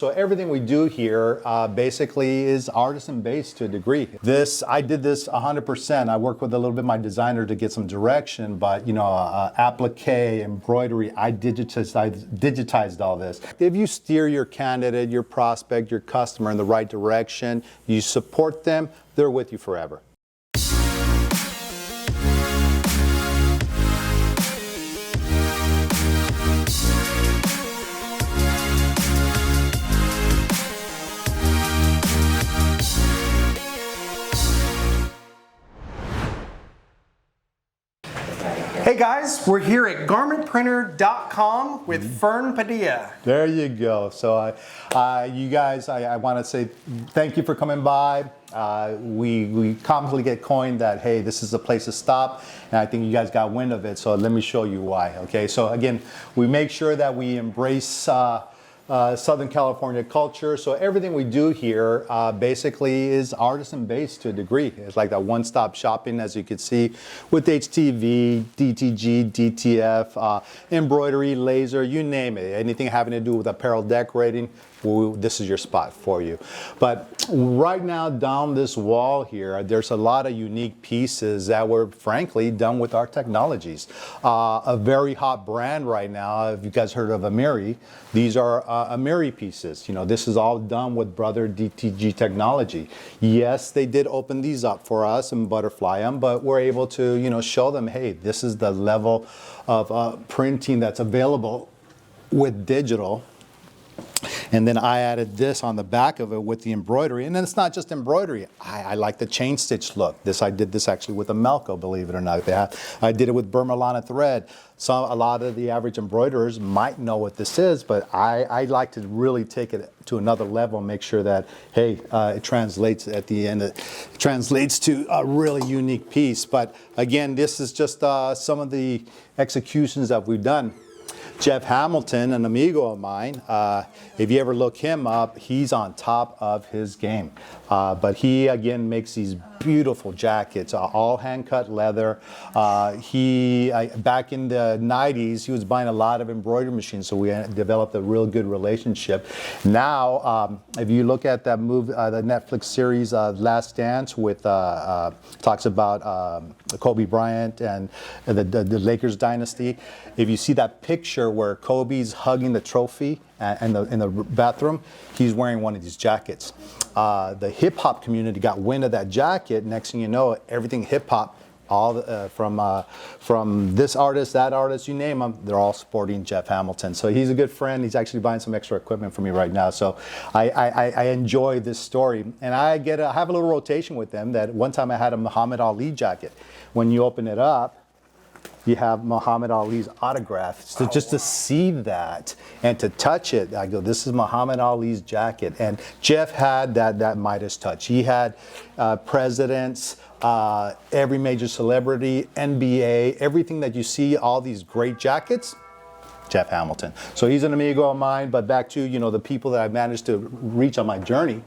So everything we do here basically is artisan based to a degree. I did this 100%. I worked with a little bit my designer to get some direction, but applique, embroidery, I digitized all this. If you steer your candidate, your prospect, your customer in the right direction, you support them, they're with you forever. Hey guys, we're here at garmentprinter.com with Fern Padilla. There you go. So you guys, I want to say thank you for coming by. We commonly get coined that, hey, this is a place to stop, and I think you guys got wind of it, so let me show you why. Okay, so again, we make sure that we embrace Southern California culture. So everything we do here basically is artisan based to a degree. It's like that one-stop shopping, as you can see, with HTV, DTG, DTF, embroidery, laser, you name it. Anything having to do with apparel decorating, this is your spot for you. But right now down this wall here, there's a lot of unique pieces that were frankly done with our technologies. A very hot brand right now, if you guys heard of Amiri, these are Amiri pieces. This is all done with Brother DTG technology. Yes, they did open these up for us and butterfly them, but we're able to show them, hey, this is the level of printing that's available with digital. And then I added this on the back of it with the embroidery. And then it's not just embroidery. I like the chain stitch look. I did this actually with a Melco, believe it or not. I did it with Burmalana thread. So a lot of the average embroiderers might know what this is, but I like to really take it to another level and make sure that, hey, it translates at the end. It translates to a really unique piece. But again, this is just some of the executions that we've done. Jeff Hamilton, an amigo of mine, if you ever look him up, he's on top of his game. But he, again, makes these beautiful jackets, all hand-cut leather. Back in the 90s, he was buying a lot of embroidery machines, so we developed a real good relationship. Now, if you look at that movie, the Netflix series Last Dance, talks about Kobe Bryant and the Lakers dynasty. If you see that picture where Kobe's hugging the trophy in the bathroom, he's wearing one of these jackets. The hip hop community got wind of that jacket. Next thing you know, everything hip hop, from this artist, that artist, you name them, they're all sporting Jeff Hamilton. So he's a good friend. He's actually buying some extra equipment for me right now. So I enjoy this story, and I have a little rotation with them. That one time I had a Muhammad Ali jacket. When you open it up, you have Muhammad Ali's autograph. So just to see that and to touch it, I go, this is Muhammad Ali's jacket. And Jeff had that Midas touch. He had presidents, every major celebrity, NBA, everything that you see, all these great jackets, Jeff Hamilton. So he's an amigo of mine, but back to, the people that I've managed to reach on my journey.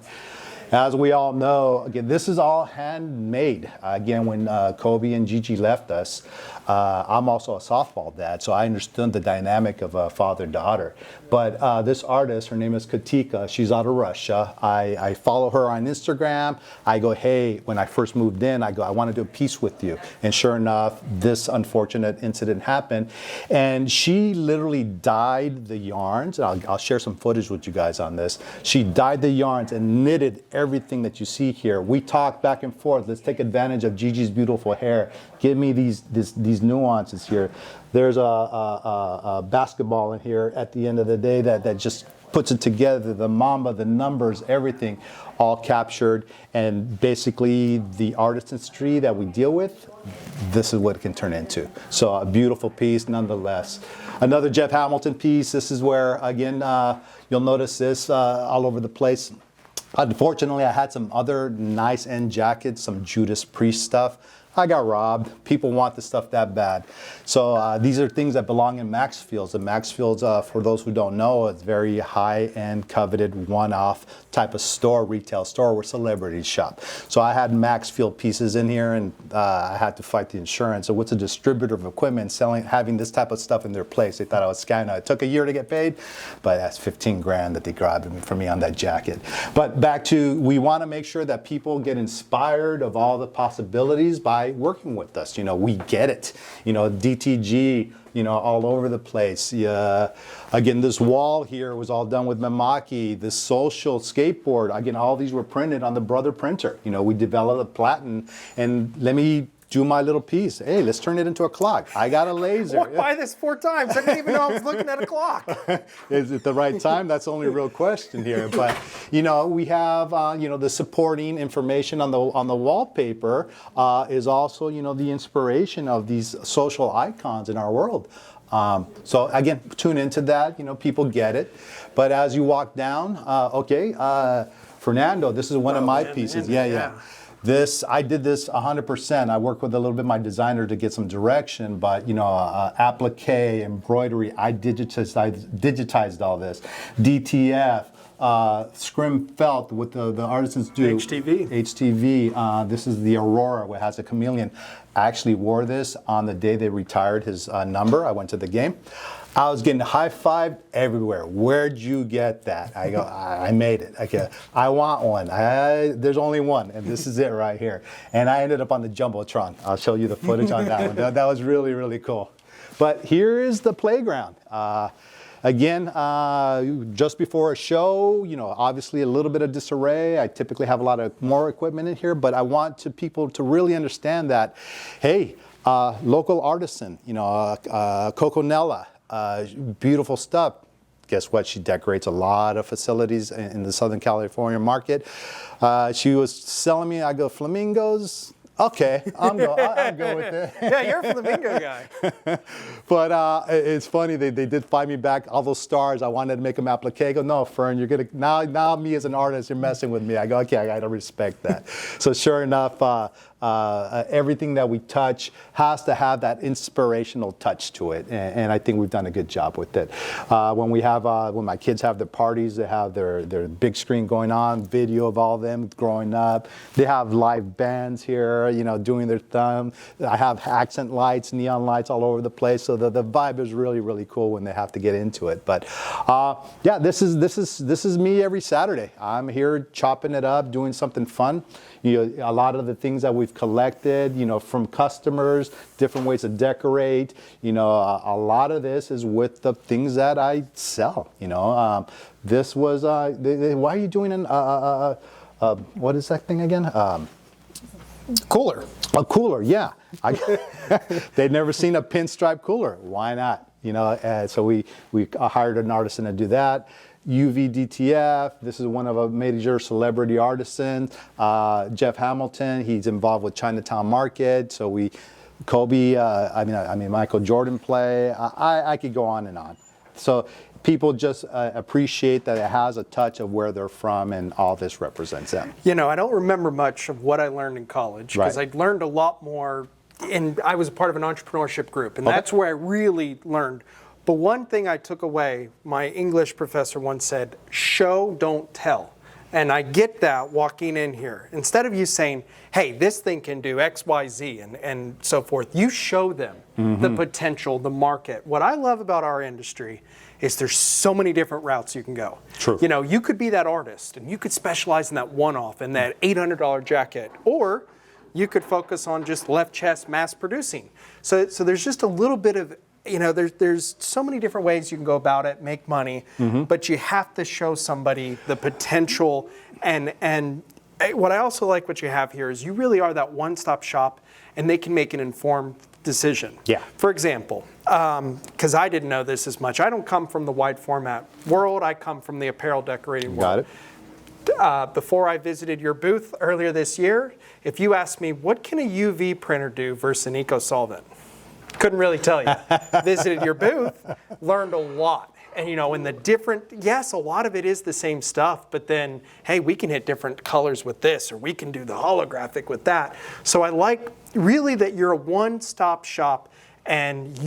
As we all know, again, this is all handmade. Again, when Kobe and Gigi left us, I'm also a softball dad, so I understood the dynamic of a father-daughter. But this artist, her name is Katika, she's out of Russia. I follow her on Instagram. I go, hey, when I first moved in, I go, I want to do a piece with you. And sure enough, this unfortunate incident happened. And she literally dyed the yarns. I'll share some footage with you guys on this. She dyed the yarns and knitted everything that you see here. We talked back and forth. Let's take advantage of Gigi's beautiful hair. Give me these nuances here. There's a basketball in here at the end of the day that just puts it together. The mamba, the numbers, everything all captured. And basically the artistry that we deal with, this is what it can turn into. So a beautiful piece nonetheless. Another Jeff Hamilton piece. This is where, again, you'll notice this all over the place. Unfortunately, I had some other nice end jackets, some Judas Priest stuff. I got robbed. People want the stuff that bad. So these are things that belong in Maxfield's. And Maxfield's, for those who don't know, it's very high-end, coveted, one-off type of store, retail store where celebrities shop. So I had Maxfield pieces in here, and I had to fight the insurance. So what's a distributor of equipment having this type of stuff in their place? They thought I was scamming. It took a year to get paid, but that's 15 grand that they grabbed from me on that jacket. But back to, we want to make sure that people get inspired of all the possibilities by working with us. You know, we get it. You know, DTG, you know, all over the place. Yeah. Again, this wall here was all done with Memaki. This social skateboard, again, all these were printed on the Brother printer. You know, we developed a platen, and let me do my little piece. Hey, let's turn it into a clock. I got a laser. Walked by this 4 times. I didn't even know I was looking at a clock. Is it the right time? That's the only real question here. But you know, we have you know, the supporting information on the wallpaper is also, you know, the inspiration of these social icons in our world. So again, tune into that. You know, people get it. But as you walk down, Fernando, this is one of my pieces. Yeah. I did this 100%. I worked with a little bit of my designer to get some direction, but you know, applique, embroidery, I digitized all this. DTF, scrim felt, what the artisans do. HTV, this is the Aurora, which has a chameleon. I actually wore this on the day they retired his number. I went to the game. I was getting high-fived everywhere. Where'd you get that? I go, I made it. Okay, I want one. There's only one, and this is it right here. And I ended up on the Jumbotron. I'll show you the footage on that one. That was really, really cool. But here is the playground. Again, just before a show, you know, obviously a little bit of disarray. I typically have a lot of more equipment in here, but I want people to really understand that, hey, local artisan, you know, Coconella, beautiful stuff. Guess what? She decorates a lot of facilities in the Southern California market. She was selling me, I go, flamingos? Okay, I'll go with it. Yeah, you're a flamingo guy. But it's funny, they did find me back, all those stars. I wanted to make them applique. I go, no, Fern, you're gonna, now me as an artist, you're messing with me. I go, okay, I gotta respect that. So sure enough, everything that we touch has to have that inspirational touch to it, and I think we've done a good job with it. When my kids have their parties, they have their big screen going on, video of all of them growing up. They have live bands here, you know, doing their thumb. I have accent lights, neon lights all over the place, so the vibe is really, really cool when they have to get into it. But yeah, this is me every Saturday. I'm here chopping it up, doing something fun. You know, a lot of the things that we've collected, you know, from customers, different ways to decorate, you know, a lot of this is with the things that I sell, you know. This was, why are you doing what is that thing again? Cooler. A cooler, yeah. They'd never seen a pinstripe cooler. Why not? You know, so we hired an artisan to do that. UV DTF, this is one of a major celebrity artisans. Jeff Hamilton, he's involved with Chinatown Market. So Kobe, I mean Michael Jordan play. I could go on and on. So people just appreciate that it has a touch of where they're from, and all this represents them. You know, I don't remember much of what I learned in college, because I learned a lot more, and I was a part of an entrepreneurship group, and that's where I really learned. But one thing I took away, my English professor once said, show, don't tell. And I get that walking in here. Instead of you saying, hey, this thing can do X, Y, Z, and so forth, you show them the potential, the market. What I love about our industry is there's so many different routes you can go. True. You know, you could be that artist, and you could specialize in that one-off and that $800 jacket, or you could focus on just left chest mass producing. So there's just a little bit of, you know, there's so many different ways you can go about it, make money, but you have to show somebody the potential. And what I also like what you have here is you really are that one-stop shop, and they can make an informed decision. Yeah. For example, because I didn't know this as much, I don't come from the wide format world, I come from the apparel decorating world. Got it. Before I visited your booth earlier this year, if you asked me, what can a UV printer do versus an eco solvent? Couldn't really tell you. Visited your booth, learned a lot. And and the different, yes, a lot of it is the same stuff, but then, hey, we can hit different colors with this, or we can do the holographic with that. So I like really that you're a one-stop shop, and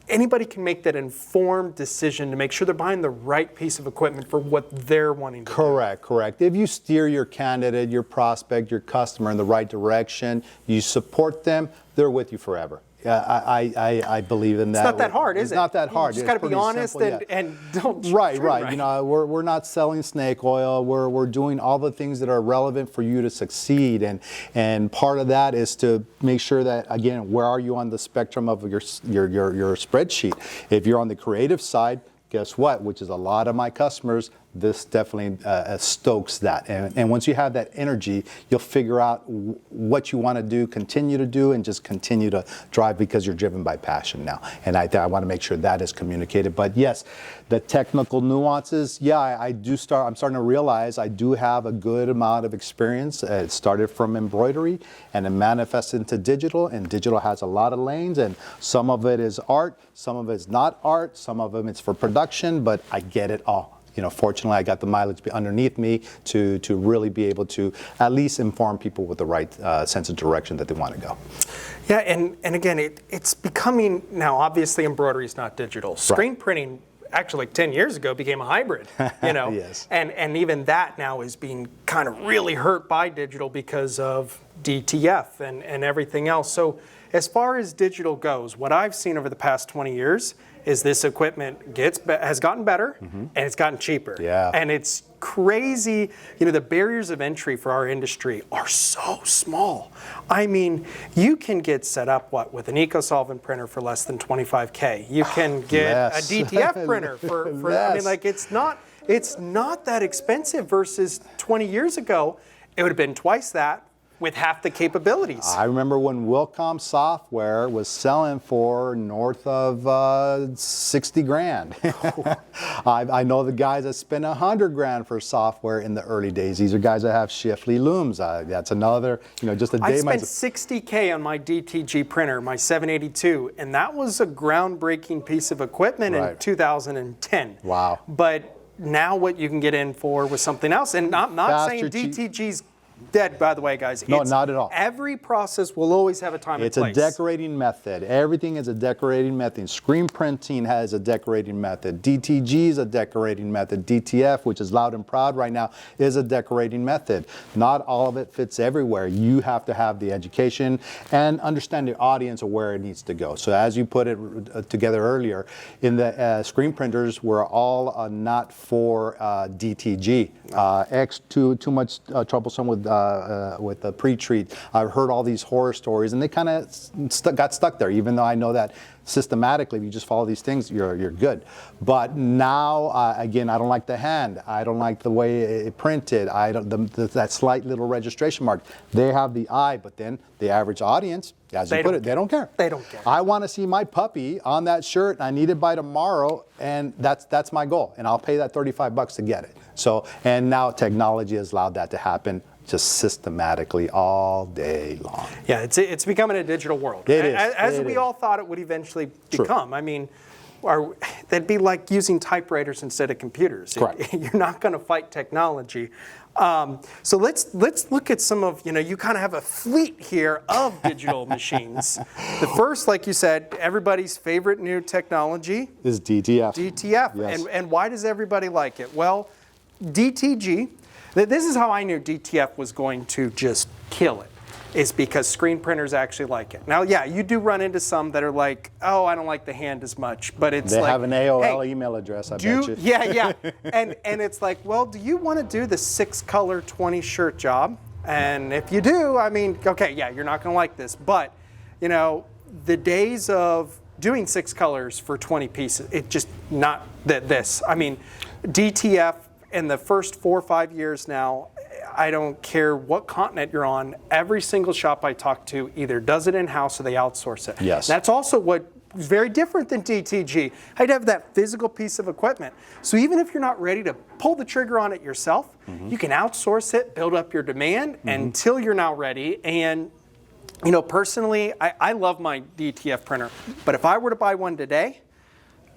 anybody can make that informed decision to make sure they're buying the right piece of equipment for what they're wanting to do. Correct. If you steer your candidate, your prospect, your customer in the right direction, you support them, they're with you forever. I believe in that. It's not that hard, is it? It's not that hard. You just got to be honest simple, and don't. Right. We're not selling snake oil. We're doing all the things that are relevant for you to succeed, and part of that is to make sure that, again, where are you on the spectrum of your spreadsheet? If you're on the creative side, guess what? Which is a lot of my customers. This definitely stokes that. And once you have that energy, you'll figure out what you want to do, continue to do, and just continue to drive because you're driven by passion now. And I want to make sure that is communicated. But yes, the technical nuances, I'm starting to realize I do have a good amount of experience. It started from embroidery and it manifested into digital, and digital has a lot of lanes, and some of it is art, some of it is not art, some of them it's for production, but I get it all. Fortunately, I got the mileage underneath me to really be able to at least inform people with the right sense of direction that they want to go. Yeah, and again, it's becoming, now obviously embroidery is not digital. Screen printing, actually 10 years ago, became a hybrid, Yes. And even that now is being kind of really hurt by digital because of DTF and everything else. So as far as digital goes, what I've seen over the past 20 years is this equipment has gotten better, and it's gotten cheaper. Yeah. And it's crazy. The barriers of entry for our industry are so small. I mean, you can get set up with an eco-solvent printer for less than $25K. You can get a DTF printer for I mean, like, it's not that expensive versus 20 years ago. It would have been twice that, with half the capabilities. I remember when Wilcom software was selling for north of 60 grand. I know the guys that spent 100 grand for software in the early days. These are guys that have Shifley looms. That's another, just a day. I spent $60K on my DTG printer, my 782, and that was a groundbreaking piece of equipment in 2010. Wow. But now what you can get in for with something else, and I'm not saying DTG's dead, by the way, guys. No, not at all. Every process will always have a time and place. It's a decorating method. Everything is a decorating method. Screen printing has a decorating method. DTG is a decorating method. DTF, which is loud and proud right now, is a decorating method. Not all of it fits everywhere. You have to have the education and understand the audience of where it needs to go. So as you put it together earlier, in the screen printers were all not for DTG. Too much troublesome with the pre-treat. I've heard all these horror stories, and they kind of got stuck there, even though I know that systematically, if you just follow these things, you're good. But now, again, I don't like the hand. I don't like the way it printed. That slight little registration mark. They have the eye, but then the average audience, as you put it, they don't care. They don't care. I want to see my puppy on that shirt, and I need it by tomorrow, and that's my goal. And I'll pay that $35 to get it. So, and now technology has allowed that to happen just systematically all day long. Yeah, it's becoming a digital world. It is. As we all thought it would eventually become. I mean, that'd be like using typewriters instead of computers. Correct. You're not going to fight technology. So let's look at some of, you kind of have a fleet here of digital machines. The first, like you said, everybody's favorite new technology is DTF. DTF. Yes. And why does everybody like it? Well, DTG, this is how I knew DTF was going to just kill it, is because screen printers actually like it. Now, yeah, you do run into some that are like, oh, I don't like the hand as much, but it's they like, have an AOL hey, email address, I bet you. Yeah. And it's like, well, do you want to do the 6-color 20 shirt job? And if you do, I mean, okay, yeah, you're not going to like this, but the days of doing 6 colors for 20 pieces, it just not this. I mean, DTF in the first 4 or 5 years now, I don't care what continent you're on, every single shop I talk to either does it in-house or they outsource it. Yes. That's also what is very different than DTG. I'd have that physical piece of equipment. So even if you're not ready to pull the trigger on it yourself, you can outsource it, build up your demand until you're now ready. And personally, I love my DTF printer, but if I were to buy one today,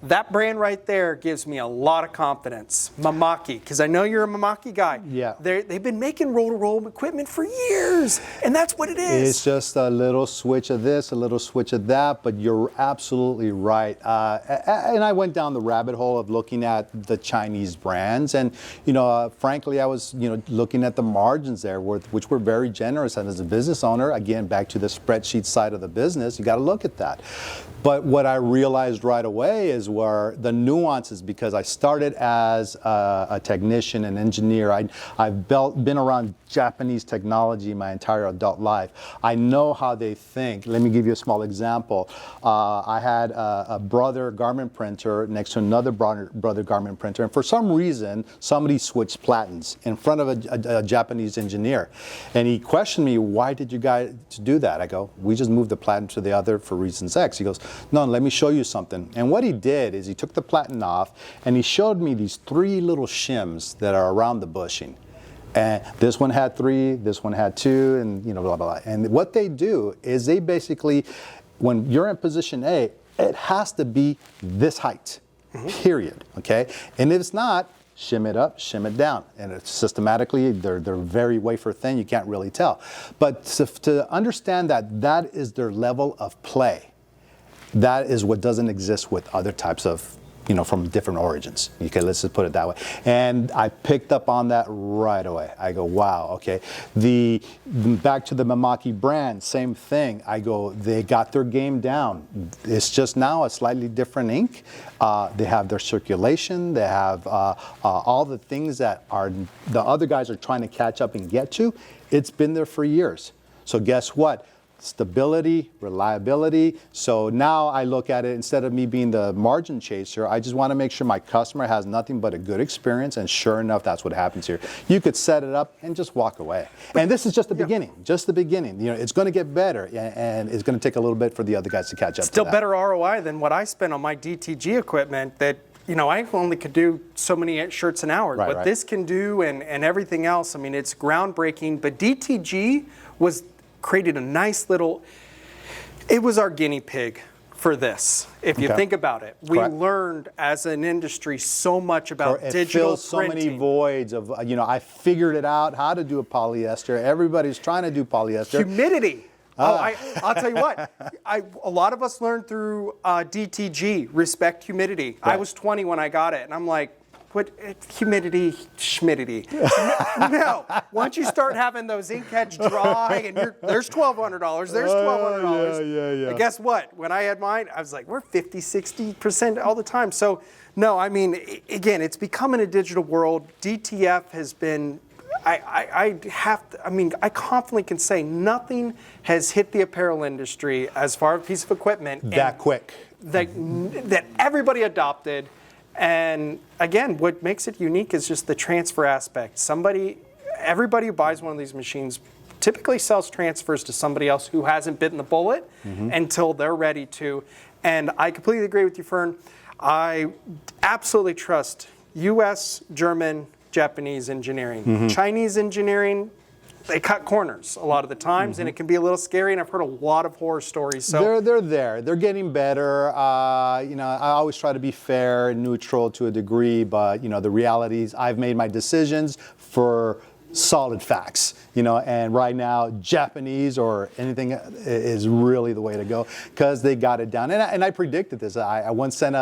That brand right there gives me a lot of confidence. Mamaki, because I know you're a Mamaki guy. Yeah. They've been making roll-to-roll equipment for years, and that's what it is. It's just a little switch of this, a little switch of that, but you're absolutely right. And I went down the rabbit hole of looking at the Chinese brands, and frankly, I was looking at the margins there, which were very generous. And as a business owner, again, back to the spreadsheet side of the business, you got to look at that. But what I realized right away is where the nuances, because I started as a technician and engineer. I've been around Japanese technology my entire adult life. I know how they think. Let me give you a small example. I had a brother garment printer next to another brother garment printer, and for some reason, somebody switched platens in front of a Japanese engineer. And he questioned me, why did you guys do that? I go, we just moved the platen to the other for reasons X. He goes, no, let me show you something. And what he did is he took the platen off and he showed me these 3 little shims that are around the bushing. And this one had 3, this one had 2, and blah, blah, blah. And what they do is they basically, when you're in position A, it has to be this height, period, okay? And if it's not, shim it up, shim it down. And it's systematically, they're very wafer thin, you can't really tell. But to understand that is their level of play. That is what doesn't exist with other types of, from different origins. Okay, let's just put it that way. And I picked up on that right away. I go, wow, okay. Back to the Mamaki brand, same thing. I go, they got their game down. It's just now a slightly different ink. They have their circulation. They have all the things that the other guys are trying to catch up and get to. It's been there for years. So guess what? Stability, reliability. So now I look at it, instead of me being the margin chaser, I just want to make sure my customer has nothing but a good experience, and sure enough, that's what happens here. You could set it up and just walk away. And this is just the beginning, just the beginning. It's going to get better, and it's going to take a little bit for the other guys to catch up. Still better ROI than what I spent on my DTG equipment that I only could do so many shirts an hour. What this can do and everything else, I mean, it's groundbreaking. But DTG created a nice little, it was our guinea pig for this. If you think about it, we learned as an industry so much about digital printing. It fills so many voids of, I figured it out how to do a polyester. Everybody's trying to do polyester. Humidity. I'll tell you what, a lot of us learned through DTG, respect humidity. I was 20 when I got it, and I'm like, what humidity, schmidity. No, once you start having those ink heads dry and there's $1,200, there's $1,200. Yeah. But guess what? When I had mine, I was like, we're 50, 60% all the time. So no, I mean, again, it's becoming a digital world. DTF has been, I confidently can say nothing has hit the apparel industry as far as a piece of equipment. That quick. That everybody adopted. And again, what makes it unique is just the transfer aspect. Everybody who buys one of these machines typically sells transfers to somebody else who hasn't bitten the bullet until they're ready to. And I completely agree with you, Fern. I absolutely trust US, German, Japanese engineering. Chinese engineering, they cut corners a lot of the times, and it can be a little scary, and I've heard a lot of horror stories. So they're there. They're getting better. I always try to be fair and neutral to a degree, but the reality is I've made my decisions for solid facts, and right now Japanese or anything is really the way to go because they got it down. And I predicted this. I once sent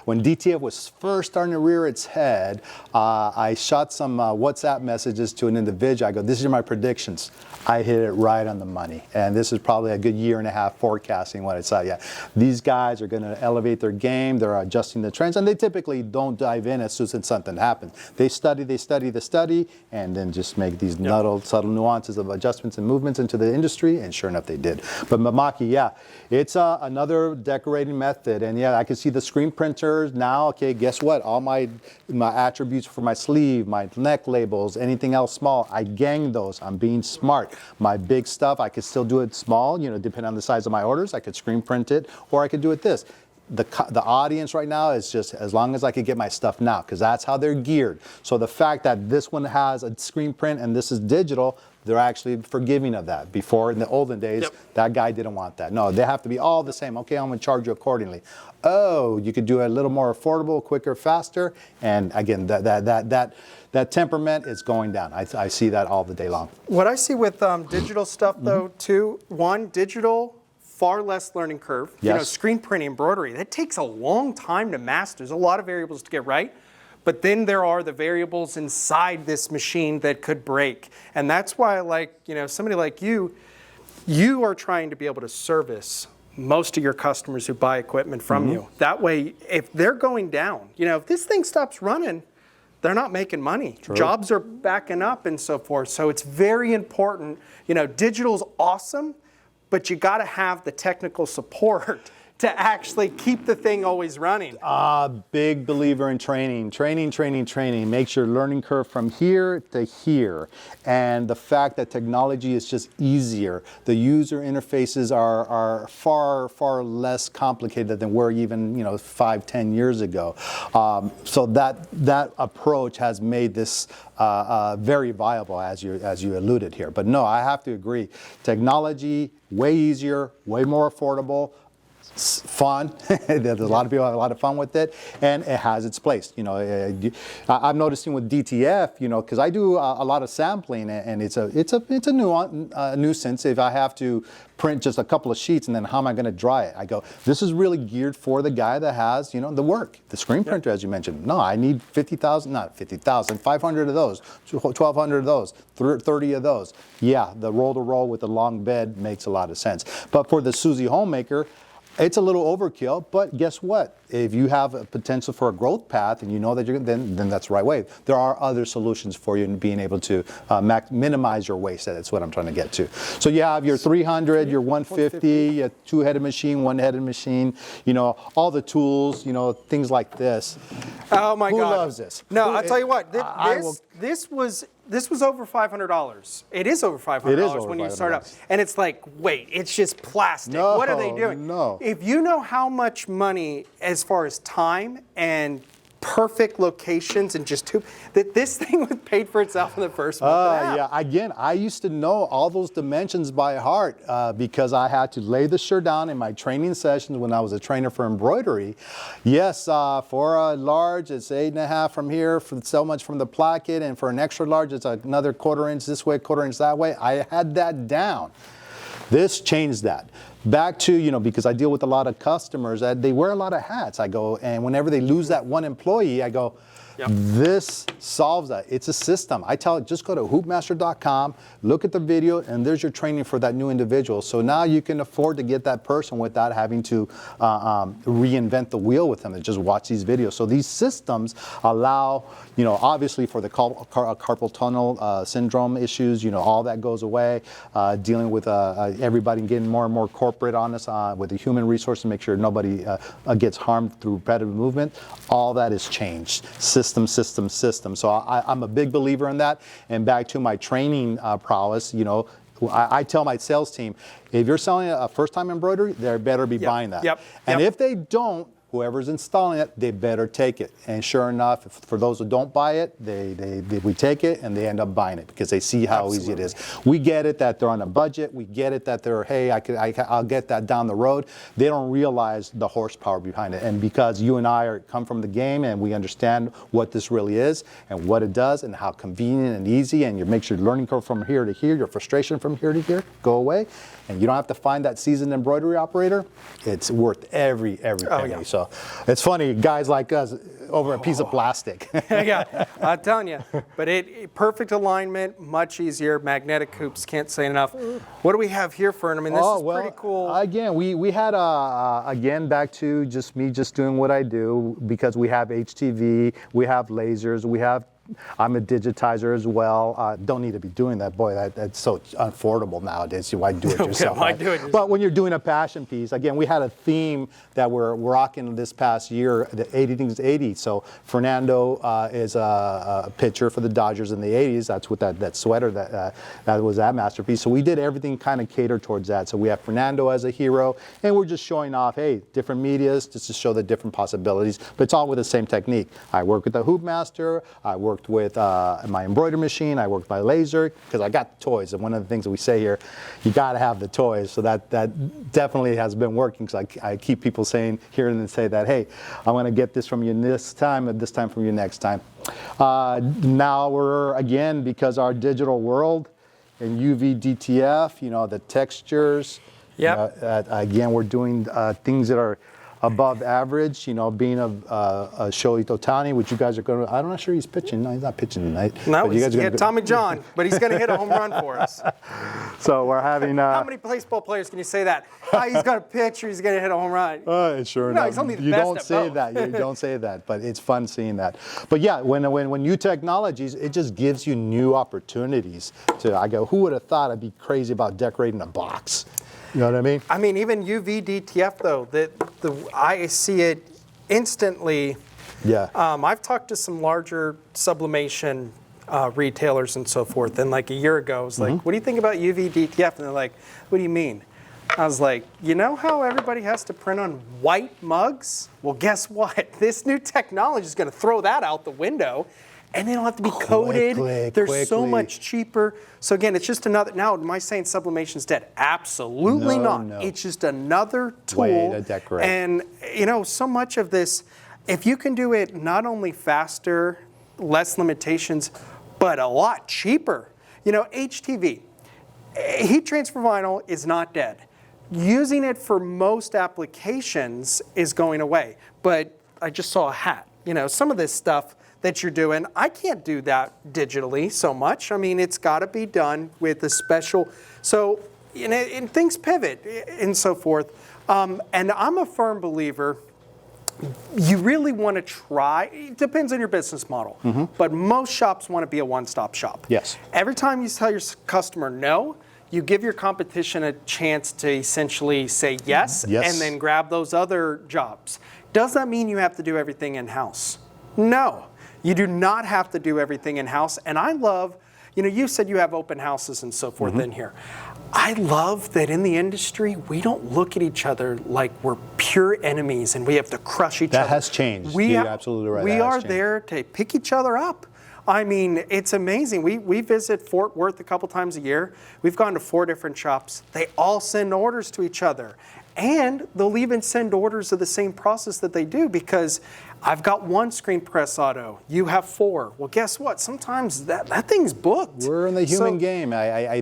when DTF was first starting to rear its head, I shot some WhatsApp messages to an individual. I go, these are my predictions. I hit it right on the money. And this is probably a good year and a half forecasting what I saw. Yeah, these guys are going to elevate their game. They're adjusting the trends, and they typically don't dive in as soon as something happens. They study, and then just make these subtle nuances of adjustments and movements into the industry, and sure enough, they did. But Mamaki, it's another decorating method, and I can see the screen printers now. Okay, guess what? All my attributes for my sleeve, my neck labels, anything else small, I gang those. I'm being smart. My big stuff, I could still do it small, depending on the size of my orders. I could screen print it, or I could do it this. The audience right now is just as long as I can get my stuff now, because that's how they're geared. So the fact that this one has a screen print and this is digital, they're actually forgiving of that. Before, in the olden days, that guy didn't want that. No, they have to be all the same. Okay, I'm going to charge you accordingly. Oh, you could do it a little more affordable, quicker, faster, and again, that temperament is going down. I see that all the day long. What I see with digital stuff, though, too, one, digital, far less learning curve. Yes. You know, screen printing, embroidery, that takes a long time to master. There's a lot of variables to get right. But then there are the variables inside this machine that could break. And that's why I like, you know, somebody like you are trying to be able to service most of your customers who buy equipment from you. That way, if they're going down, you know, if this thing stops running, they're not making money. True. Jobs are backing up and so forth. So it's very important. You know, digital's awesome, but you got to have the technical support to actually keep the thing always running. Big believer in training. Training makes your learning curve from here to here. And the fact that technology is just easier. The user interfaces are far less complicated than were even, you know, 5-10 years ago. So that approach has made this very viable, as you alluded here. But no, I have to agree. Technology, way easier, way more affordable. Fun. There's a lot of people have a lot of fun with it, and it has its place. You know, I'm noticing with DTF, you know, because I do a lot of sampling, and it's a nuisance if I have to print just a couple of sheets and then how am I going to dry it? I go, this is really geared for the guy that has, you know, the work, the screen printer, as you mentioned. No, I need 50,000, not 50,000, 500 of those, 1,200 of those, 30 of those. Yeah, the roll-to-roll with the long bed makes a lot of sense. But for the Susie homemaker, it's a little overkill, but guess what? If you have a potential for a growth path and you know that you're then that's the right way. There are other solutions for you in being able to minimize your waste. That's what I'm trying to get to. So you have your 300, your 150, a two-headed machine, one-headed machine, you know, all the tools, you know, things like this. Oh my God. Who loves this? No, I'll tell you what, this was over $500. It is over $500 when you start up. And it's like, wait, it's just plastic. No, what are they doing? No. If you know how much money, as far as time and perfect locations and just that this thing was paid for itself in the first month. Yeah, again, I used to know all those dimensions by heart because I had to lay the shirt down in my training sessions when I was a trainer for embroidery. Yes, for a large, it's 8.5 from here, for so much from the placket, and for an extra large, it's another 1/4 inch this way, 1/4 inch that way. I had that down. This changed that. Back to, you know, because I deal with a lot of customers that they wear a lot of hats. I go, and whenever they lose that one employee, I go, this solves that. It's a system. I tell it, just go to hoopmaster.com, look at the video, and there's your training for that new individual. So now you can afford to get that person without having to reinvent the wheel with them and just watch these videos. So these systems allow, you know, obviously for the carpal tunnel syndrome issues, you know, all that goes away. Dealing with everybody getting more and more corporate on us with the human resource to make sure nobody gets harmed through repetitive movement. All that is changed. System. So I'm a big believer in that. And back to my training prowess, you know, I tell my sales team, if you're selling a first-time embroidery, they better be buying that. And if they don't, whoever's installing it, they better take it. And sure enough, for those who don't buy it, we take it and they end up buying it because they see how easy it is. We get it that they're on a budget. We get it that they're, hey, I'll get that down the road. They don't realize the horsepower behind it. And because you and I come from the game and we understand what this really is and what it does and how convenient and easy, and you make your learning curve from here to here, your frustration from here to here, go away. And you don't have to find that seasoned embroidery operator. It's worth every penny. So it's funny, guys like us over a piece of plastic. Yeah, I'm telling you. But perfect alignment, much easier. Magnetic hoops, can't say enough. What do we have here for? I mean, this is pretty cool. Again, we had again, back to just me doing what I do, because we have HTV, we have lasers, I'm a digitizer as well. Don't need to be doing that. Boy, that's so unaffordable nowadays. Why do it yourself? Why do it yourself? But when you're doing a passion piece, again, we had a theme that we're rocking this past year, the 80 things 80. So Fernando is a pitcher for the Dodgers in the 80s. That's what that sweater that was that masterpiece. So we did everything kind of catered towards that. So we have Fernando as a hero, and we're just showing off, hey, different medias just to show the different possibilities. But it's all with the same technique. I work with the Hoop Master. I work worked with my embroidery machine. I worked by laser because I got the toys. And one of the things that we say here, you got to have the toys. So that definitely has been working because I keep people hearing them say that, hey, I'm going to get this from you this time and this time from you next time. Now we're, again, because our digital world and UV DTF, the textures. Yep. Again, we're doing things that are above average, being a Shohei Ohtani, which you guys are going to, I'm not sure he's pitching. No, he's not pitching tonight. No, you guys are Tommy John, but he's going to hit a home run for us. So we're having... How many baseball players can you say that? He's got a pitch or he's going to hit a home run? Sure no, enough. He's only the you best don't at say both. that. You don't say that, but it's fun seeing that. But yeah, when new technologies, it just gives you new opportunities. I go, who would have thought I'd be crazy about decorating a box? You know what I mean? I mean, even UV DTF though, I see it instantly. Yeah. I've talked to some larger sublimation retailers and so forth, and like a year ago, I was like, what do you think about UV DTF? And they're like, what do you mean? I was like, you know how everybody has to print on white mugs? Well, guess what? This new technology is going to throw that out the window. And they don't have to be coated. They're so much cheaper. So again, it's just another, now am I saying sublimation's dead? Absolutely not. No. It's just another tool. Way to decorate. And so much of this, if you can do it not only faster, less limitations, but a lot cheaper. HTV, heat transfer vinyl is not dead. Using it for most applications is going away. But I just saw a hat. Some of this stuff that you're doing, I can't do that digitally so much. I mean, it's got to be done with a special, so, and things pivot and so forth. And I'm a firm believer, you really want to try, it depends on your business model, but most shops want to be a one-stop shop. Yes. Every time you tell your customer no, you give your competition a chance to essentially say yes. And then grab those other jobs. Does that mean you have to do everything in-house? No. You do not have to do everything in-house. And I love, you said you have open houses and so forth in here. I love that in the industry, we don't look at each other like we're pure enemies and we have to crush each other. That has changed. You're absolutely right. We are there to pick each other up. I mean, it's amazing. We visit Fort Worth a couple times a year. We've gone to 4 different shops. They all send orders to each other. And they'll even send orders of the same process that they do because I've got 1 screen press auto, you have 4. Well, guess what? Sometimes that thing's booked. We're in the human game.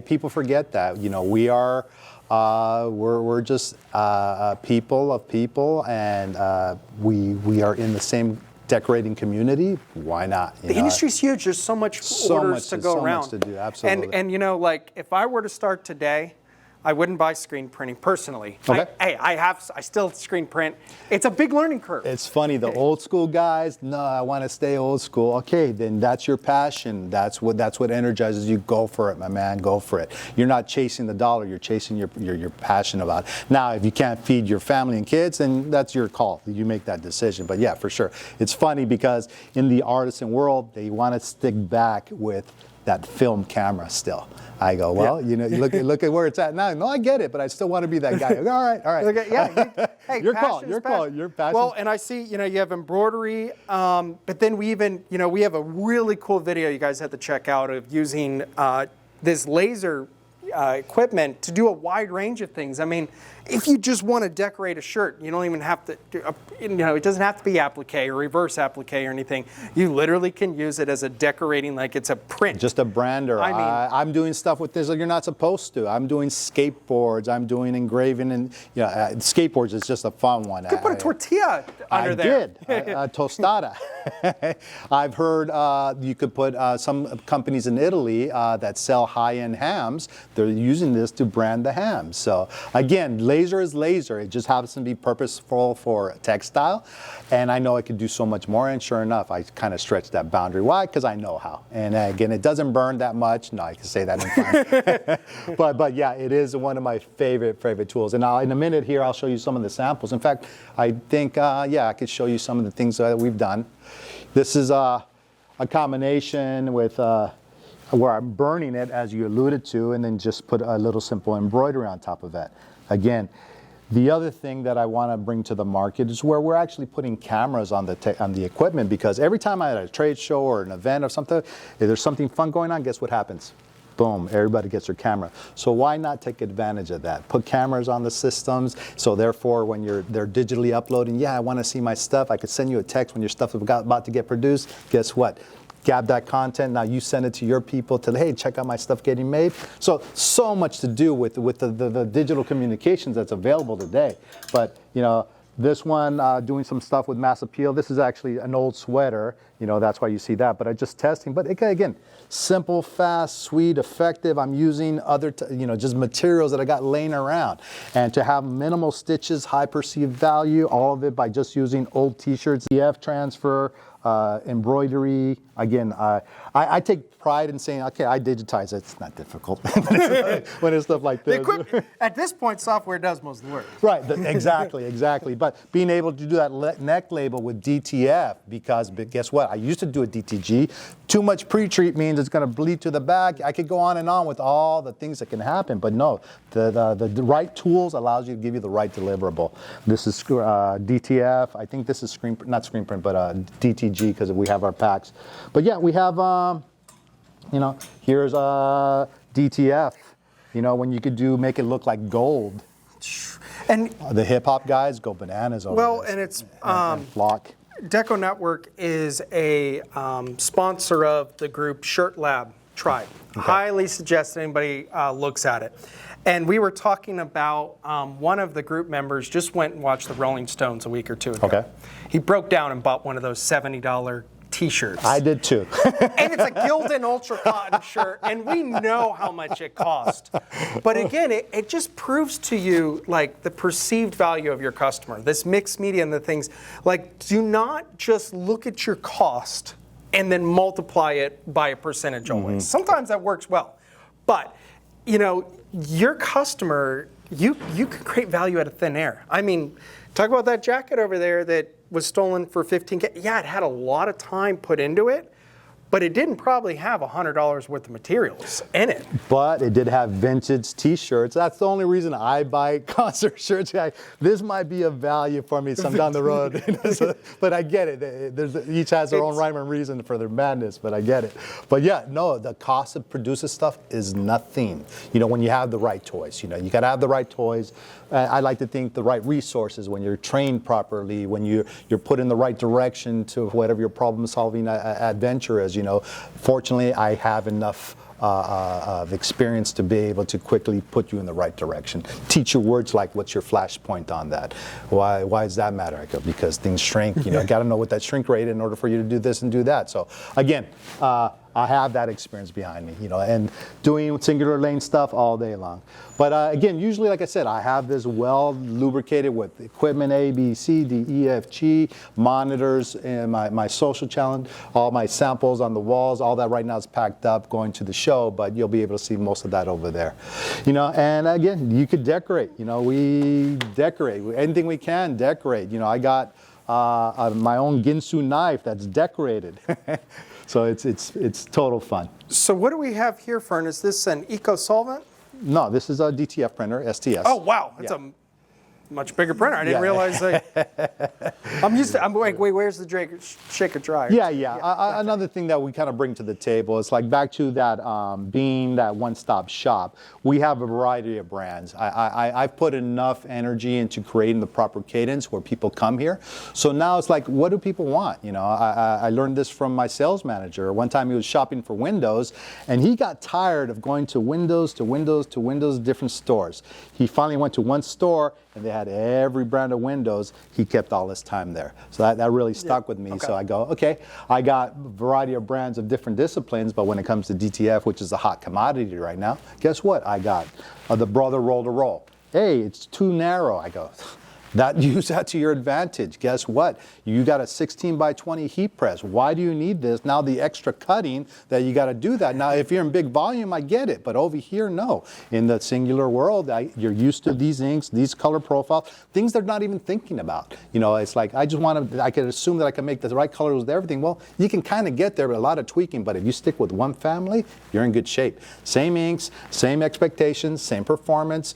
People forget that. We are, we're just people of people, and we are in the same decorating community. Why not? The industry's huge. There's so much orders to go around. So much to do. Absolutely. And like if I were to start today, I wouldn't buy screen printing personally. Okay. I still screen print. It's a big learning curve. It's funny, the old school guys, no, I want to stay old school. Okay, then that's your passion. That's what energizes you. Go for it, my man, go for it. You're not chasing the dollar, you're chasing your passion about it. Now, if you can't feed your family and kids, then that's your call. You make that decision. But yeah, for sure. It's funny because in the artisan world, they want to stick back with that film camera still. I go, well, look at where it's at now. No, I get it, but I still want to be that guy. All right. Hey, your call, your passion. Well, and I see, you have embroidery, but then we even, we have a really cool video you guys have to check out of using this laser equipment to do a wide range of things. I mean, if you just want to decorate a shirt, you don't even have to, it doesn't have to be applique or reverse applique or anything. You literally can use it as a decorating, like it's a print. Just a brander. I mean, I'm doing stuff with this that you're not supposed to. I'm doing skateboards. I'm doing engraving, and skateboards is just a fun one. You could put a tortilla under there. I did, a tostada. I've heard you could put some companies in Italy that sell high-end hams. They're using this to brand the hams. So again, laser is laser. It just happens to be purposeful for textile. And I know I could do so much more. And sure enough, I kind of stretched that boundary. Why? Because I know how. And again, it doesn't burn that much. No, I can say that in fine. but yeah, it is one of my favorite tools. And in a minute here, I'll show you some of the samples. In fact, I think, I could show you some of the things that we've done. This is a combination with where I'm burning it, as you alluded to, and then just put a little simple embroidery on top of it. Again, The other thing that I want to bring to the market is where we're actually putting cameras on the equipment, because every time I'm at a trade show or an event or something, if there's something fun going on, guess what happens? Boom, everybody gets their camera. So why not take advantage of that? Put cameras on the systems, so therefore when they're digitally uploading, yeah, I want to see my stuff, I could send you a text when your stuff is about to get produced. Guess what? Grab that content, now you send it to your people to, hey, check out my stuff getting made. So much to do with the digital communications that's available today. But, you know, this one, doing some stuff with mass appeal. This is actually an old sweater, you know, that's why you see that, but I'm just testing. But again, simple, fast, sweet, effective. I'm using other, just materials that I got laying around. And to have minimal stitches, high perceived value, all of it by just using old t-shirts, DTF transfer, embroidery. Again, I take pride in saying, okay, I digitize it. It's not difficult when it's stuff like this. At this point, software does most of the work. Right, exactly. But being able to do that neck label with DTF, because guess what? I used to do a DTG. Too much pre-treat means it's going to bleed to the back. I could go on and on with all the things that can happen, but no, the right tools allows you to give you the right deliverable. This is DTF. I think this is not screen print, but DTG, because we have our packs. But yeah, we have, here's DTF. You know, when you could make it look like gold. And the hip hop guys go bananas over this. And it's and Flock. DecoNetwork is a sponsor of the group Shirt Lab Tribe. Okay. Highly suggest anybody looks at it. And we were talking about one of the group members just went and watched the Rolling Stones a week or two ago. Okay. He broke down and bought one of those $70 t-shirts. I did too. And it's a Gildan Ultra Cotton shirt, and we know how much it cost. But again, it just proves to you like the perceived value of your customer. This mixed media and the things, like, do not just look at your cost and then multiply it by a percentage always. Sometimes that works well. But, your customer, you can create value out of thin air. I mean, talk about that jacket over there that was stolen for $15K. Yeah, it had a lot of time put into it, but it didn't probably have $100 worth of materials in it. But it did have vintage t-shirts. That's the only reason I buy concert shirts. This might be of value for me some down the road. But I get it. Each has their own rhyme and reason for their madness, but I get it. But yeah, no, the cost of producing stuff is nothing. When you have the right toys. You got to have the right toys. I like to think the right resources when you're trained properly, when you're put in the right direction to whatever your problem-solving adventure is. Fortunately, I have enough of experience to be able to quickly put you in the right direction. Teach you words like, what's your flash point on that? Why does that matter? I go, because things shrink. I got to know what that shrink rate in order for you to do this and do that. So again, I have that experience behind me, and doing singular lane stuff all day long. But again, usually, like I said, I have this well lubricated with equipment A, B, C, D, E, F, G, monitors, and my social challenge, all my samples on the walls, all that right now is packed up going to the show, but you'll be able to see most of that over there. And again, you could decorate. We decorate. Anything we can, decorate. I got my own Ginsu knife that's decorated. So it's total fun. So what do we have here, Fern? Is this an eco-solvent? No, this is a DTF printer, STS. Oh, wow. That's a much bigger printer. I didn't realize that. I'm like, wait, where's the shaker dryer? Yeah. Another thing that we kind of bring to the table is like back to that being that one-stop shop. We have a variety of brands. I've put enough energy into creating the proper cadence where people come here. So now it's like, what do people want? I learned this from my sales manager. One time he was shopping for windows, and he got tired of going to windows, different stores. He finally went to one store, and they had every brand of windows. He kept all his time there. So that really stuck with me. Okay. So I go, okay, I got a variety of brands of different disciplines, but when it comes to DTF, which is a hot commodity right now, guess what I got? The Brother Roll to Roll. Hey, it's too narrow. I go, Use that to your advantage. Guess what? You got a 16 by 20 heat press. Why do you need this? Now the extra cutting that you got to do that. Now if you're in big volume, I get it, but over here, no. In the singular world, you're used to these inks, these color profiles, things they're not even thinking about. You know, it's like I can assume that I can make the right colors with everything. Well, you can kind of get there, but a lot of tweaking. But if you stick with one family, you're in good shape. Same inks, same expectations, same performance.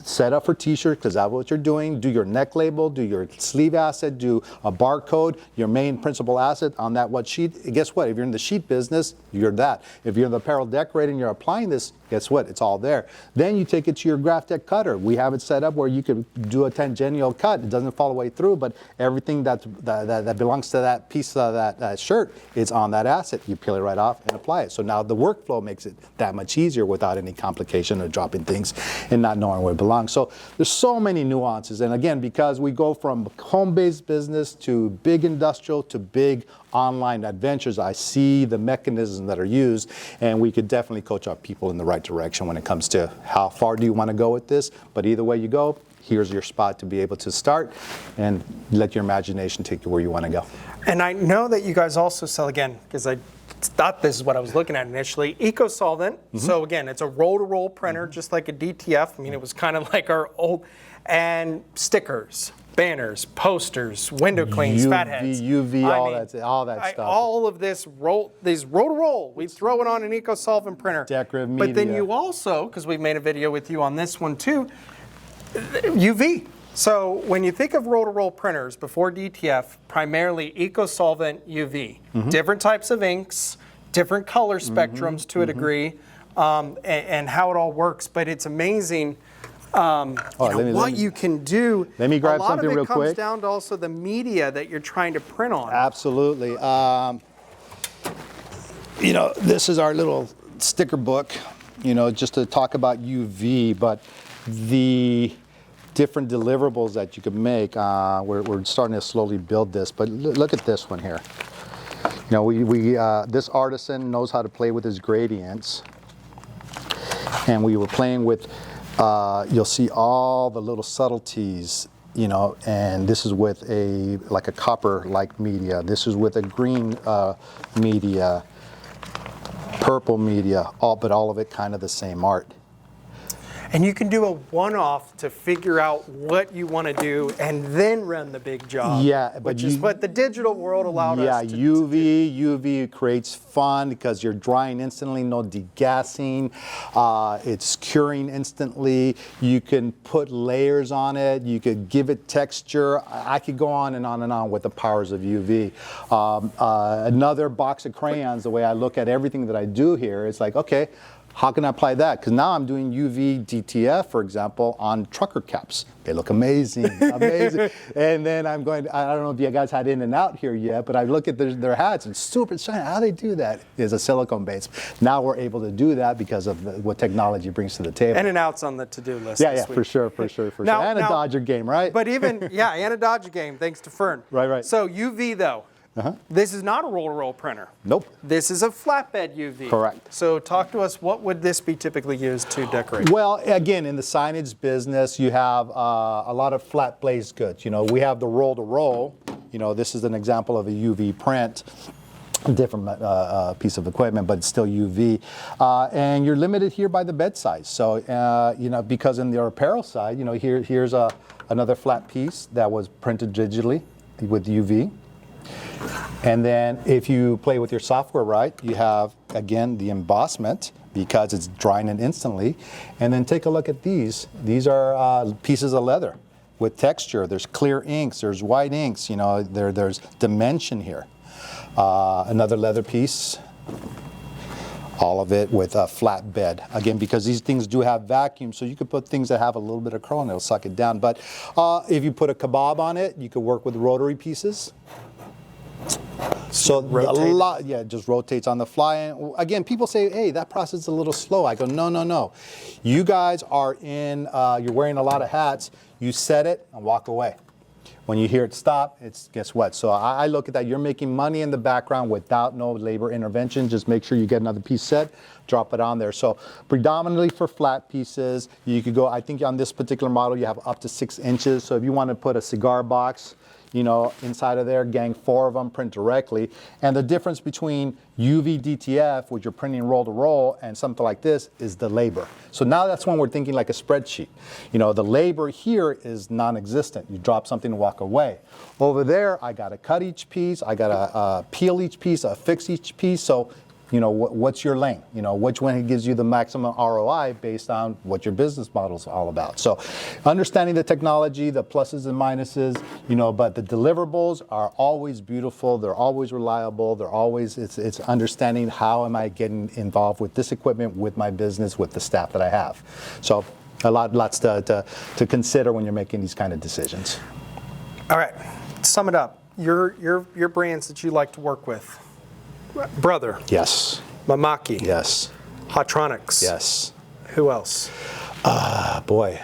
Set up for t-shirts because that's what you're doing. Do your neck label, do your sleeve asset, do a barcode, your main principal asset on that what sheet. Guess what? If you're in the sheet business, you're that. If you're in the apparel decorating and you're applying this, guess what? It's all there. Then you take it to your graph deck cutter. We have it set up where you can do a tangential cut. It doesn't fall away through, but everything that belongs to that piece of that shirt is on that asset. You peel it right off and apply it. So now the workflow makes it that much easier without any complication of dropping things and not knowing where it belongs. So there's so many nuances. And again, because we go from home-based business to big industrial to big online adventures, I see the mechanisms that are used, and we could definitely coach our people in the right direction when it comes to how far do you want to go with this. But either way you go, here's your spot to be able to start and let your imagination take you where you want to go. And I know that you guys also sell, again, because I thought this is what I was looking at initially, eco-solvent. Mm-hmm. So again, it's a roll-to-roll printer, just like a DTF. I mean, it was kind of like our old, and stickers, banners, posters, window cleans, fatheads. UV, all that stuff. All of this roll-to-roll. We throw it on an eco-solvent printer. Decorative media. But then you also, because we made a video with you on this one too, UV. So when you think of roll-to-roll printers before DTF, primarily eco-solvent UV. Mm-hmm. Different types of inks, different color spectrums to a degree, and how it all works. But it's amazing what you can do. Let me grab something real quick. A lot of it comes down to also the media that you're trying to print on. Absolutely. You know, this is our little sticker book, you know, just to talk about UV, but the different deliverables that you could make. We're starting to slowly build this, but look at this one here. You know, this artisan knows how to play with his gradients, and we were playing with, you'll see all the little subtleties, you know, and this is with like a copper-like media. This is with a green media, purple media, but all of it kind of the same art. And you can do a one-off to figure out what you want to do and then run the big job. Yeah, which is what the digital world allowed us to do. UV creates fun because you're drying instantly, no degassing. It's curing instantly. You can put layers on it. You could give it texture. I could go on and on and on with the powers of UV. Another box of crayons, the way I look at everything that I do here, it's like, okay, how can I apply that? Because now I'm doing UV DTF, for example, on trucker caps. They look amazing, amazing. And then I'm going, I don't know if you guys had in and out here yet, but I look at their hats and super shiny. How they do that is a silicone base. Now we're able to do that because of what technology brings to the table. In and out's on the to-do list. Yeah, for sure. And a Dodger game, right? But even, and a Dodger game, thanks to Fern. Right. So UV though. This is not a roll-to-roll printer. Nope. This is a flatbed UV. Correct. So talk to us, what would this be typically used to decorate? Well, again, in the signage business, you have a lot of flat glazed goods. You know, we have the roll-to-roll. You know, this is an example of a UV print. Different piece of equipment, but it's still UV. And you're limited here by the bed size. So, you know, because in the apparel side, you know, here's another flat piece that was printed digitally with UV. And then if you play with your software right, you have, again, the embossment because it's drying it instantly. And then take a look at these. These are pieces of leather with texture. There's clear inks, there's white inks, you know, there's dimension here. Another leather piece. All of it with a flat bed. Again, because these things do have vacuum, so you could put things that have a little bit of curl and it'll suck it down. But if you put a kebab on it, you could work with rotary pieces. So just rotates on the fly. And again, people say, hey, that process is a little slow. I go, no. You guys are you're wearing a lot of hats. You set it and walk away. When you hear it stop, it's guess what? So I look at that. You're making money in the background without no labor intervention. Just make sure you get another piece set, drop it on there. So predominantly for flat pieces, you could go, I think on this particular model, you have up to 6 inches. So if you want to put a cigar box, you know, inside of there, gang 4 of them, print directly. And the difference between UV DTF, which you're printing roll to roll, and something like this is the labor. So now that's when we're thinking like a spreadsheet. You know, the labor here is non-existent. You drop something and walk away. Over there, I got to cut each piece, I got to peel each piece, fix each piece. So, you know, what's your lane? You know, which one gives you the maximum ROI based on what your business model is all about. So understanding the technology, the pluses and minuses, you know, but the deliverables are always beautiful. They're always reliable. They're always, it's understanding how am I getting involved with this equipment, with my business, with the staff that I have. So lots to consider when you're making these kind of decisions. All right, sum it up. Your brands that you like to work with. Brother. Yes. Mamaki. Yes. Hotronics. Yes. Who else? Boy.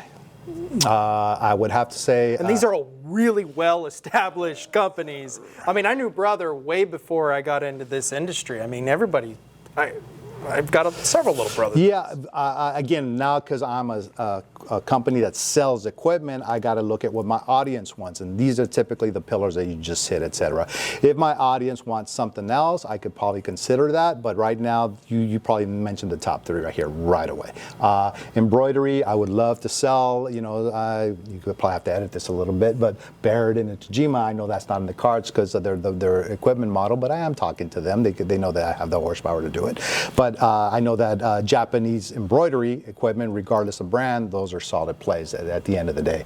I would have to say. And these are all really well-established companies. I mean, I knew Brother way before I got into this industry. I mean, everybody. I've got several little brothers. Yeah, again, now because I'm a company that sells equipment, I got to look at what my audience wants, and these are typically the pillars that you just hit, etc. If my audience wants something else, I could probably consider that, but right now, you probably mentioned the top 3 right here, right away. Embroidery, I would love to sell, you know, you could probably have to edit this a little bit, but Barrett and Tajima, I know that's not in the cards because of their equipment model, but I am talking to them. They know that I have the horsepower to do it. But I know that Japanese embroidery equipment, regardless of brand, those are solid plays at the end of the day.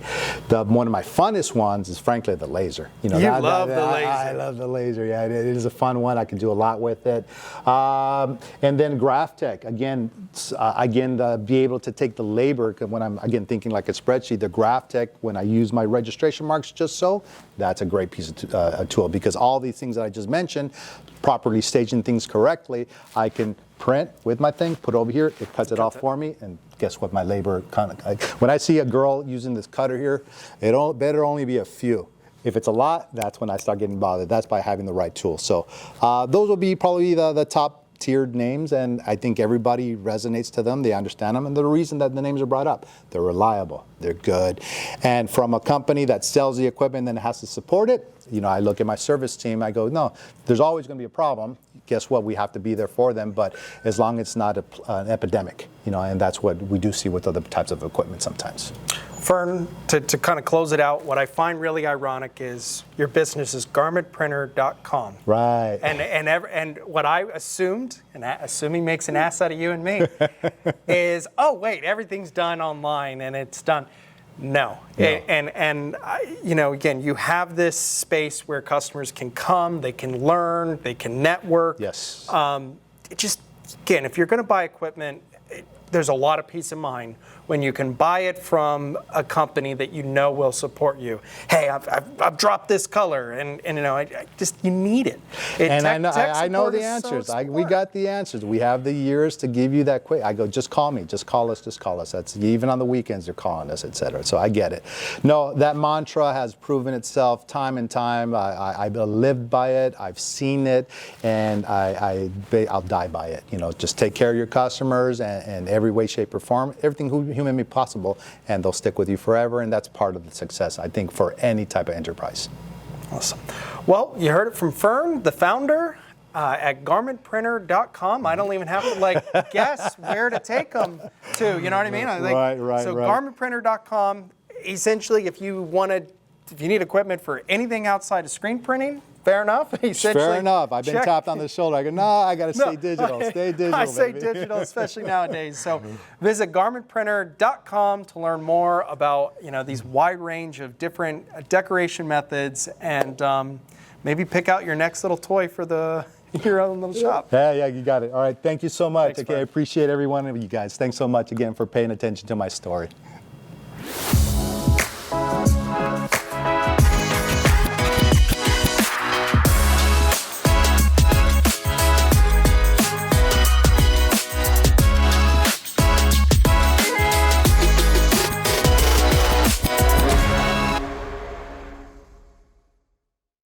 One of my funnest ones is frankly the laser. You know, love the laser. I love the laser. Yeah, it is a fun one. I can do a lot with it. And then graph tech again, be able to take the labor when I'm again thinking like a spreadsheet. The graph tech when I use my registration marks just so, that's a great piece of tool because all these things that I just mentioned, properly staging things correctly, I can print with my thing, put it over here, it cuts it off for me, and guess what? My labor when I see a girl using this cutter here, it better only be a few. If it's a lot, that's when I start getting bothered. That's by having the right tool. So those will be probably the top tiered names, and I think everybody resonates to them. They understand them, and the reason that the names are brought up, they're reliable, they're good. And from a company that sells the equipment and has to support it, you know, I look at my service team, I go, no, there's always going to be a problem. Guess what? We have to be there for them, but as long as it's not an epidemic, you know, and that's what we do see with other types of equipment sometimes. Fern, to kind of close it out, what I find really ironic is your business is garmentprinter.com. Right. And what I assumed, and assuming makes an ass out of you and me, is, oh, wait, everything's done online and it's done. No. And you know, again, you have this space where customers can come, they can learn, they can network. Yes. Just, again, if you're going to buy equipment, there's a lot of peace of mind when you can buy it from a company that you know will support you. Hey, I've dropped this color, and you know, you need it. And I know the answers. We got the answers. We have the years to give you that quick. I go, just call me, just call us. That's even on the weekends they're calling us, etc. So I get it. No, that mantra has proven itself time and time. I've lived by it. I've seen it, and I'll die by it. You know, just take care of your customers and every way, shape, or form, everything humanly possible, and they'll stick with you forever, and that's part of the success, I think, for any type of enterprise. Awesome. Well, you heard it from Fern, the founder, at garmentprinter.com. I don't even have to guess where to take them to, you know what I mean? Right. So garmentprinter.com, essentially, if you need equipment for anything outside of screen printing, fair enough. Fair enough. I've been tapped on the shoulder. I go, no, I got to stay digital. Stay digital, I say digital, especially nowadays. So visit garmentprinter.com to learn more about, you know, these wide range of different decoration methods, and maybe pick out your next little toy for your own little shop. Yeah, you got it. All right, thank you so much. Thanks, I appreciate every one of you guys. Thanks so much again for paying attention to my story.